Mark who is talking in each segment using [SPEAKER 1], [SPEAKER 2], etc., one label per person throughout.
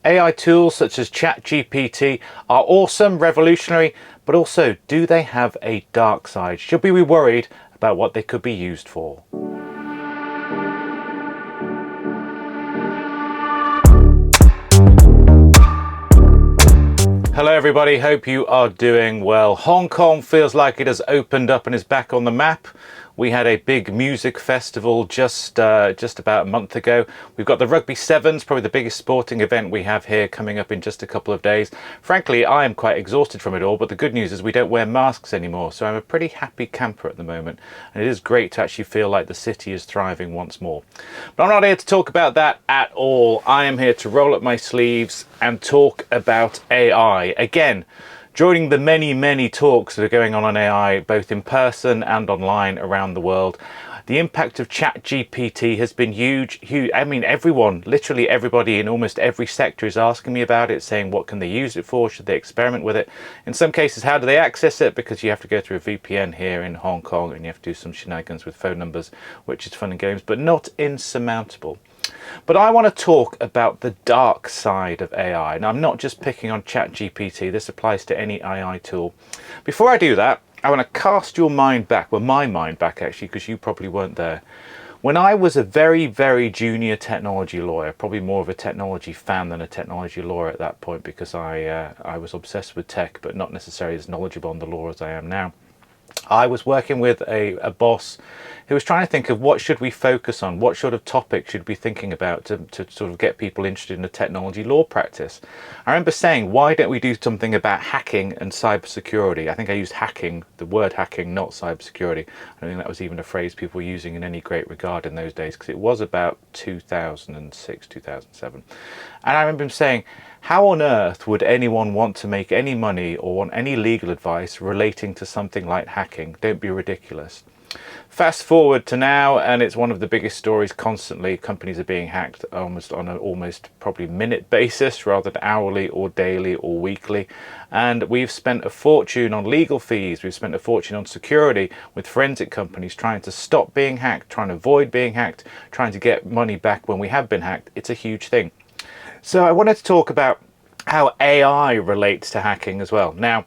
[SPEAKER 1] AI tools such as ChatGPT are awesome, revolutionary, but also, do they have a dark side? Should we be worried about what they could be used for? Hello everybody, hope you are doing well. Hong Kong feels like it has opened up and is back on the map. We had a big music festival just about a month ago. We've got the Rugby Sevens, probably the biggest sporting event we have here, coming up in just a couple of days. Frankly, I am quite exhausted from it all, but the good news is we don't wear masks anymore, so I'm a pretty happy camper at the moment. And it is great to actually feel like the city is thriving once more. But I'm not here to talk about that at all. I am here to roll up my sleeves and talk about AI. Again, joining the many talks that are going on AI, both in person and online around the world. The impact of ChatGPT has been huge. I mean, everyone, literally everybody in almost every sector is asking me about it, saying what can they use it for? Should they experiment with it? In some cases, how do they access it? Because you have to go through a VPN here in Hong Kong and you have to do some shenanigans with phone numbers, which is fun and games, but not insurmountable. But I want to talk about the dark side of AI. And I'm not just picking on ChatGPT, this applies to any AI tool. Before I do that, I want to cast your mind back, well, my mind back actually, because you probably weren't there. When I was a very junior technology lawyer, probably more of a technology fan than a technology lawyer at that point, because I was obsessed with tech, but not necessarily as knowledgeable on the law as I am now. I was working with a boss who was trying to think of what should we focus on, what sort of topic should we be thinking about to sort of get people interested in the technology law practice. I remember saying, why don't we do something about hacking and cybersecurity? I think I used hacking, the word hacking, not cybersecurity. I don't think that was even a phrase people were using in any great regard in those days, because it was about 2006, 2007. And I remember him saying, how on earth would anyone want to make any money or want any legal advice relating to something like hacking? Don't be ridiculous. Fast forward to now, and it's one of the biggest stories constantly. Companies are being hacked almost on an probably minute basis rather than hourly or daily or weekly. And we've spent a fortune on legal fees. We've spent a fortune on security with forensic companies trying to stop being hacked, trying to avoid being hacked, trying to get money back when we have been hacked. It's a huge thing. So I wanted to talk about how AI relates to hacking as well. Now,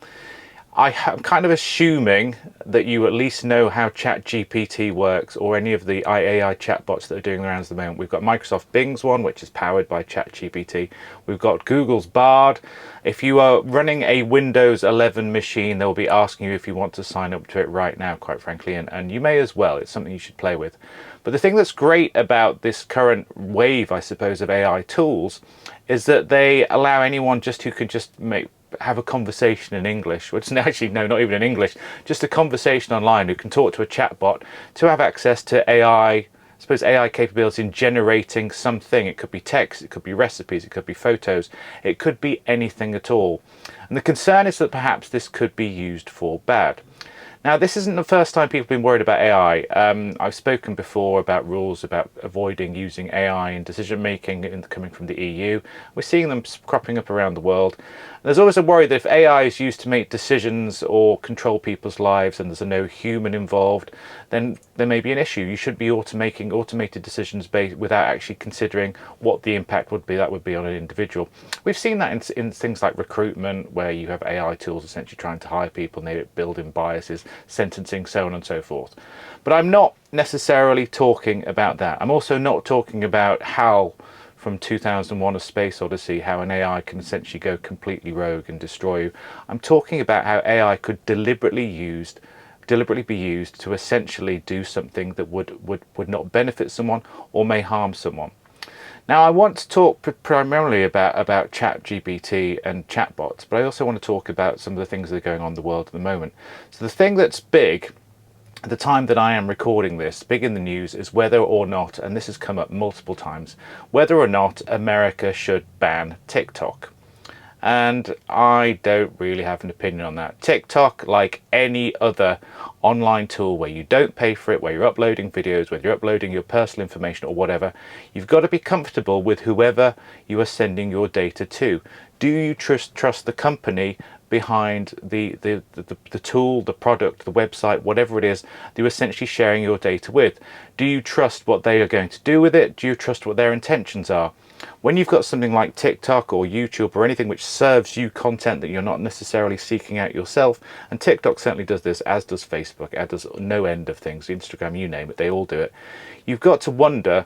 [SPEAKER 1] I'm kind of assuming that you at least know how ChatGPT works, or any of the AI chatbots that are doing the rounds at the moment. We've got Microsoft Bing's one, which is powered by ChatGPT. We've got Google's Bard. If you are running a Windows 11 machine, they'll be asking you if you want to sign up to it right now, quite frankly, and you may as well. It's something you should play with. But the thing that's great about this current wave, I suppose, of AI tools is that they allow anyone just who can just have a conversation in English, which actually, no, not even in English, just a conversation online, who can talk to a chatbot, to have access to AI, I suppose AI capability in generating something. It could be text, it could be recipes, it could be photos, it could be anything at all. And the concern is that perhaps this could be used for bad. Now, this isn't the first time people have been worried about AI. I've spoken before about rules about avoiding using AI in decision making coming from the EU. We're seeing them cropping up around the world. There's always a worry that if AI is used to make decisions or control people's lives and there's no human involved, then there may be an issue. You should be making automated decisions without actually considering what the impact would be. That would be on an individual. We've seen that in things like recruitment, where you have AI tools essentially trying to hire people and they build in biases, sentencing, so on and so forth. But I'm not necessarily talking about that. I'm also not talking about HAL from 2001: A Space Odyssey, how an AI can essentially go completely rogue and destroy you. I'm talking about how AI could deliberately be used to essentially do something that would not benefit someone or may harm someone. Now, I want to talk primarily about ChatGPT and chatbots, but I also want to talk about some of the things that are going on in the world at the moment. So the thing that's big at the time that I am recording this, big in the news, is whether or not, and this has come up multiple times, whether or not America should ban TikTok. And I don't really have an opinion on that. TikTok, like any other online tool where you don't pay for it, where you're uploading videos, whether you're uploading your personal information or whatever, you've got to be comfortable with whoever you are sending your data to. Do you trust the company behind the tool, the product, the website, whatever it is that you're essentially sharing your data with? Do you trust what they are going to do with it? Do you trust what their intentions are? When you've got something like TikTok or YouTube or anything which serves you content that you're not necessarily seeking out yourself, and TikTok certainly does this, as does Facebook, as does no end of things, Instagram, you name it, they all do it. You've got to wonder,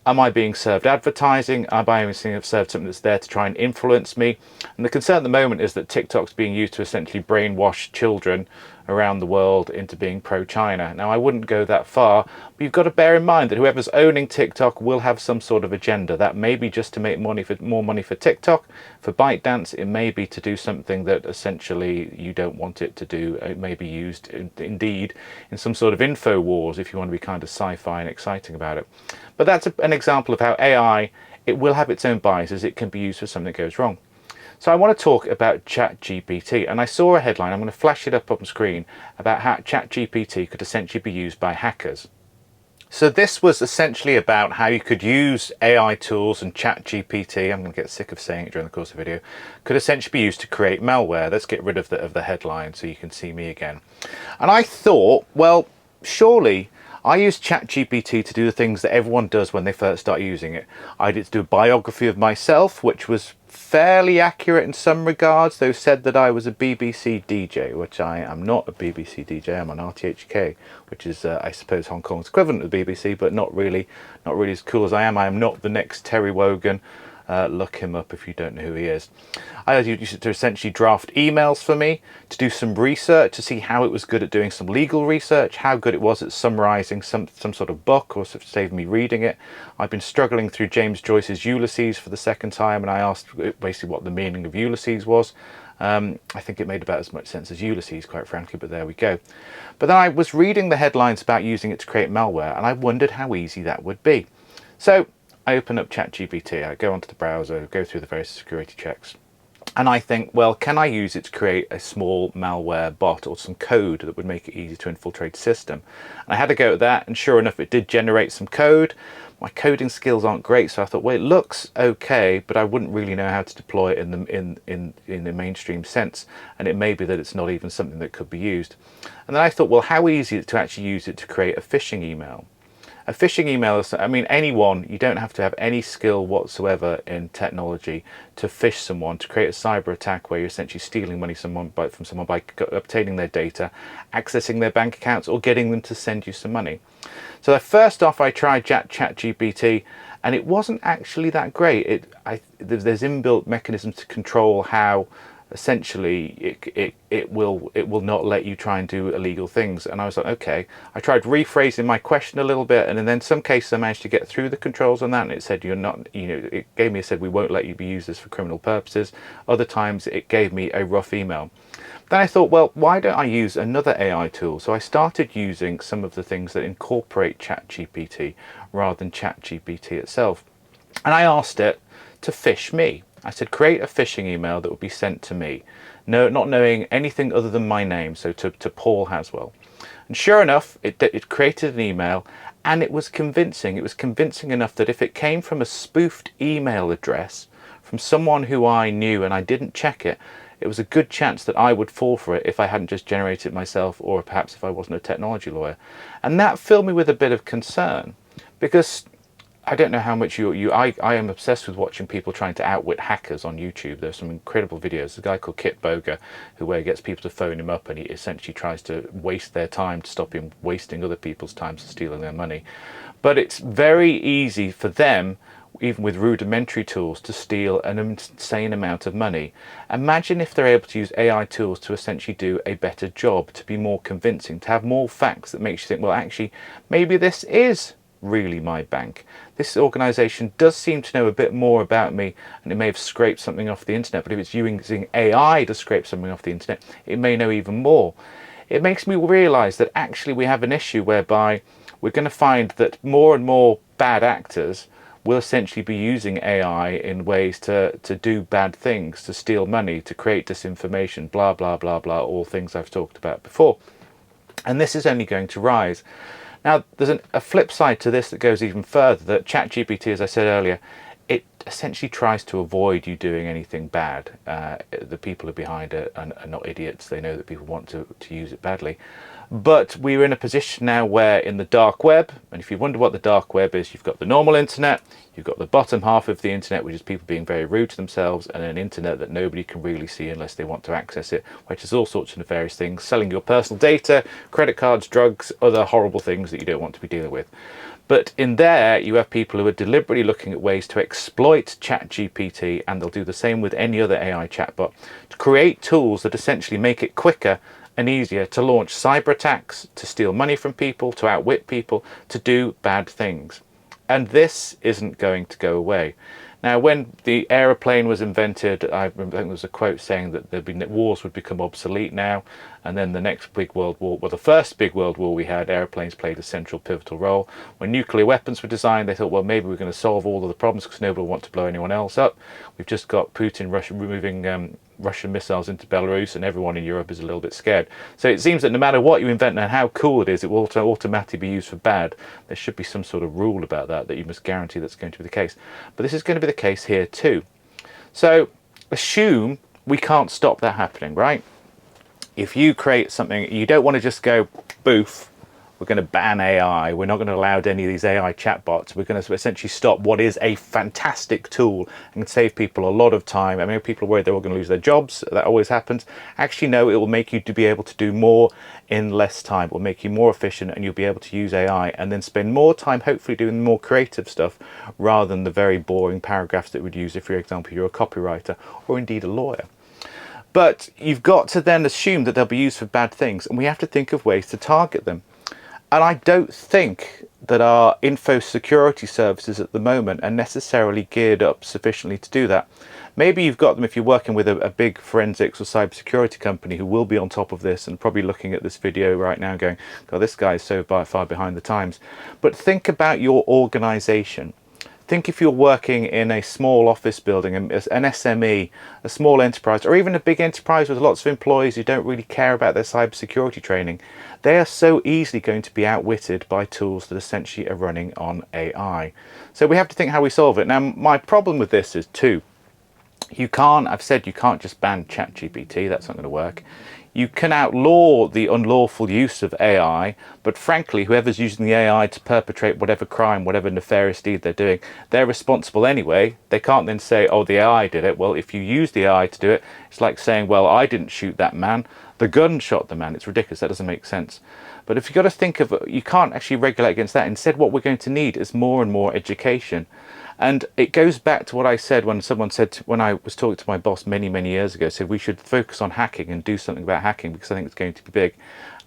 [SPEAKER 1] am I being served advertising? Am I being served something that's there to try and influence me? And the concern at the moment is that TikTok's being used to essentially brainwash children around the world into being pro-China. Now, I wouldn't go that far, but you've got to bear in mind that whoever's owning TikTok will have some sort of agenda. That may be just to make money, for more money for TikTok. For ByteDance, it may be to do something that essentially you don't want it to do. It may be used indeed in some sort of info wars if you want to be kind of sci-fi and exciting about it. But that's an example of how AI, it will have its own biases. It can be used for something that goes wrong. So I want to talk about ChatGPT, and I saw a headline, I'm going to flash it up on screen, about how ChatGPT could essentially be used by hackers. So this was essentially about how you could use AI tools, and ChatGPT, I'm going to get sick of saying it during the course of the video, could essentially be used to create malware. Let's get rid of the headline so you can see me again. And I thought, well, surely I use ChatGPT to do the things that everyone does when they first start using it. I did do a biography of myself, which was fairly accurate in some regards. They said that I was a BBC DJ, which I am not a BBC DJ. I'm on RTHK, which is, I suppose, Hong Kong's equivalent to the BBC, but not really as cool as I am. I am not the next Terry Wogan. Look him up if you don't know who he is. I used it to essentially draft emails for me, to do some research, to see how it was good at doing some legal research, how good it was at summarising some sort of book, or sort of save me reading it. I've been struggling through James Joyce's Ulysses for the second time, and I asked basically what the meaning of Ulysses was. I think it made about as much sense as Ulysses, quite frankly, but there we go. But then I was reading the headlines about using it to create malware, and I wondered how easy that would be. So I open up ChatGPT, I go onto the browser, go through the various security checks, and I think, well, can I use it to create a small malware bot or some code that would make it easy to infiltrate the system? And I had a go at that, and sure enough, it did generate some code. My coding skills aren't great, so I thought, well, it looks okay, but I wouldn't really know how to deploy it in the mainstream sense, and it may be that it's not even something that could be used. And then I thought, well, how easy is it to actually use it to create a phishing email? A phishing email is, I mean, anyone, you don't have to have any skill whatsoever in technology to phish someone, to create a cyber attack where you're essentially stealing money from someone by obtaining their data, accessing their bank accounts, or getting them to send you some money. So first off, I tried ChatGPT, and it wasn't actually that great. There's inbuilt mechanisms to control how essentially it will not let you try and do illegal things. And I was like, okay. I tried rephrasing my question a little bit, and then in some cases I managed to get through the controls on that, and it said you're not, it gave me, it said we won't let you be used this for criminal purposes. Other times it gave me a rough email. Then I thought, well, why don't I use another AI tool? So I started using some of the things that incorporate ChatGPT rather than ChatGPT itself. And I asked it to phish me. I said, create a phishing email that would be sent to me, not knowing anything other than my name, so to Paul Haswell. And sure enough, it created an email, and it was convincing. It was convincing enough that if it came from a spoofed email address from someone who I knew and I didn't check it, it was a good chance that I would fall for it if I hadn't just generated it myself, or perhaps if I wasn't a technology lawyer. And that filled me with a bit of concern, because I don't know how much I am obsessed with watching people trying to outwit hackers on YouTube. There's some incredible videos. There's a guy called Kit Boga who gets people to phone him up, and he essentially tries to waste their time to stop him wasting other people's time to stealing their money. But it's very easy for them, even with rudimentary tools, to steal an insane amount of money. Imagine if they're able to use AI tools to essentially do a better job, to be more convincing, to have more facts that makes you think, well, actually, maybe this is really my bank. This organization does seem to know a bit more about me, and it may have scraped something off the internet, but if it's using AI to scrape something off the internet, it may know even more. It makes me realize that actually we have an issue whereby we're going to find that more and more bad actors will essentially be using AI in ways to do bad things, to steal money, to create disinformation, blah, blah, blah, blah, all things I've talked about before. And this is only going to rise. Now, there's a flip side to this that goes even further, that ChatGPT, as I said earlier, it essentially tries to avoid you doing anything bad. The people who are behind it are not idiots. They know that people want to use it badly. But we're in a position now where in the dark web, and if you wonder what the dark web is, you've got the normal internet, you've got the bottom half of the internet, which is people being very rude to themselves, and an internet that nobody can really see unless they want to access it, which is all sorts of nefarious things, selling your personal data, credit cards, drugs, other horrible things that you don't want to be dealing with. But in there, you have people who are deliberately looking at ways to exploit ChatGPT, and they'll do the same with any other AI chatbot, to create tools that essentially make it quicker and easier to launch cyber attacks, to steal money from people, to outwit people, to do bad things. And this isn't going to go away. Now, when the aeroplane was invented, I think there was a quote saying that wars would become obsolete now, and then the next big world war, well, the first big world war we had, airplanes played a central pivotal role. When nuclear weapons were designed, they thought, well, maybe we're going to solve all of the problems because nobody will want to blow anyone else up. We've just got Putin removing Russian missiles into Belarus, and everyone in Europe is a little bit scared. So it seems that no matter what you invent and how cool it is, it will automatically be used for bad. There should be some sort of rule about that you must guarantee that's going to be the case. But this is going to be the case here too. So assume we can't stop that happening, right? If you create something, you don't want to just go, boof, we're going to ban AI, we're not going to allow any of these AI chatbots, we're going to essentially stop what is a fantastic tool and save people a lot of time. I mean, people are worried they're all going to lose their jobs, that always happens. Actually, no, it will make you to be able to do more in less time. It will make you more efficient, and you'll be able to use AI and then spend more time hopefully doing more creative stuff rather than the very boring paragraphs that would use if, for example, you're a copywriter or indeed a lawyer. But you've got to then assume that they'll be used for bad things, and we have to think of ways to target them. And I don't think that our info security services at the moment are necessarily geared up sufficiently to do that. Maybe you've got them if you're working with a big forensics or cybersecurity company who will be on top of this and probably looking at this video right now going, God, this guy is so far behind the times. But think about your organization. Think if you're working in a small office building, an SME, a small enterprise, or even a big enterprise with lots of employees who don't really care about their cybersecurity training. They are so easily going to be outwitted by tools that essentially are running on AI. So we have to think how we solve it. Now, my problem with this is two. I've said you can't just ban ChatGPT, that's not going to work. You can outlaw the unlawful use of AI, but frankly, whoever's using the AI to perpetrate whatever crime, whatever nefarious deed they're doing, they're responsible anyway. They can't then say, oh, the AI did it. Well, if you use the AI to do it, it's like saying, well, I didn't shoot that man. The gun shot the man. It's ridiculous. That doesn't make sense. But if you've got to think of, you can't actually regulate against that. Instead, what we're going to need is more and more education. And it goes back to what I said when someone said, when I was talking to my boss many, many years ago, said we should focus on hacking and do something about hacking because I think it's going to be big.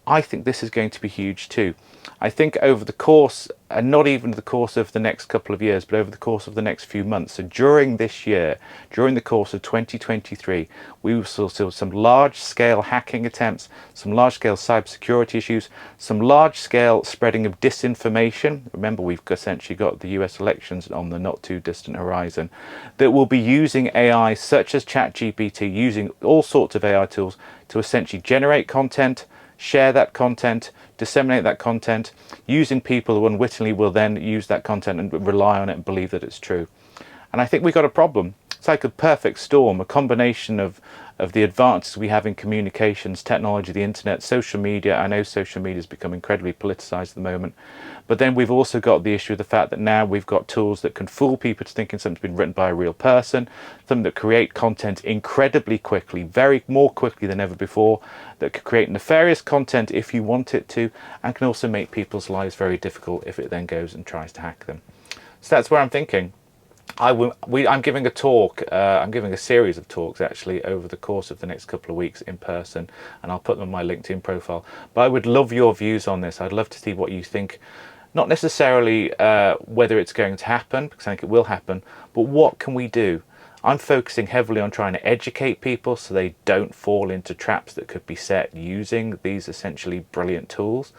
[SPEAKER 1] I think this is going to be huge too. I think over the course, and not even the course of the next couple of years, but over the course of the next few months, so during this year, during the course of 2023, we will see some large-scale hacking attempts, some large-scale cybersecurity issues, some large-scale spreading of disinformation. Remember, we've essentially got the US elections on the not-too-distant horizon, that will be using AI such as ChatGPT, using all sorts of AI tools to essentially generate content, share that content, disseminate that content, using people who unwittingly will then use that content and rely on it and believe that it's true. And I think we've got a problem. It's like a perfect storm, a combination of the advances we have in communications, technology, the internet, social media. I know social media has become incredibly politicized at the moment. But then we've also got the issue of the fact that now we've got tools that can fool people to thinking something's been written by a real person, something that create content incredibly quickly, more quickly than ever before, that can create nefarious content if you want it to, and can also make people's lives very difficult if it then goes and tries to hack them. So that's where I'm thinking. I'm giving a talk, I'm giving a series of talks actually over the course of the next couple of weeks in person, and I'll put them on my LinkedIn profile. But I would love your views on this. I'd love to see what you think, not necessarily whether it's going to happen, because I think it will happen, but what can we do? I'm focusing heavily on trying to educate people so they don't fall into traps that could be set using these essentially brilliant tools.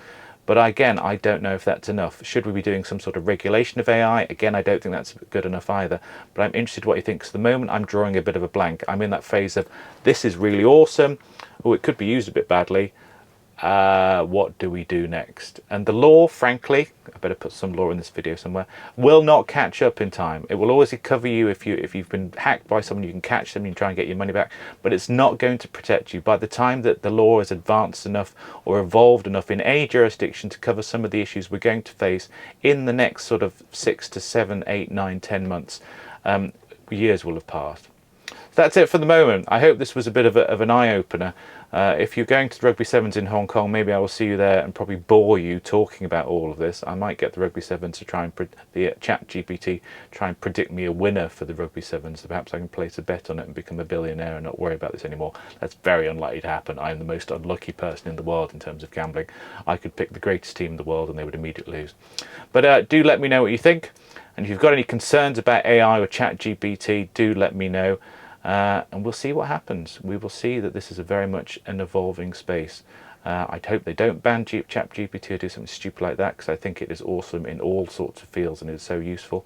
[SPEAKER 1] But again, I don't know if that's enough. Should we be doing some sort of regulation of AI? Again, I don't think that's good enough either. But I'm interested in what you think. So at the moment, I'm drawing a bit of a blank. I'm in that phase of, this is really awesome. Oh, it could be used a bit badly. what do we do next? And the law, frankly, I better put some law in this video somewhere, will not catch up in time. It will always cover you if you've been hacked by someone. You can catch them, you can try and get your money back, but it's not going to protect you. By the time that the law is advanced enough or evolved enough in a jurisdiction to cover some of the issues we're going to face in the next sort of 6 to 7, 8, 9, 10 months, years will have passed. That's it for the moment. I hope this was a bit of an eye-opener. If you're going to the Rugby Sevens in Hong Kong, maybe I will see you there and probably bore you talking about all of this. I might get the Rugby Sevens to try and the ChatGPT try and predict me a winner for the Rugby Sevens. So perhaps I can place a bet on it and become a billionaire and not worry about this anymore. That's very unlikely to happen. I am the most unlucky person in the world in terms of gambling. I could pick the greatest team in the world and they would immediately lose. But do let me know what you think. And if you've got any concerns about AI or ChatGPT, do let me know. And we'll see what happens. We will see that this is a very much an evolving space. I hope they don't ban ChatGPT or do something stupid like that, because I think it is awesome in all sorts of fields and is so useful.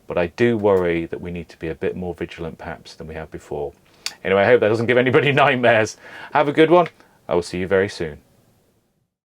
[SPEAKER 1] But I do worry that we need to be a bit more vigilant perhaps than we have before. Anyway, I hope that doesn't give anybody nightmares. Have a good one. I will see you very soon.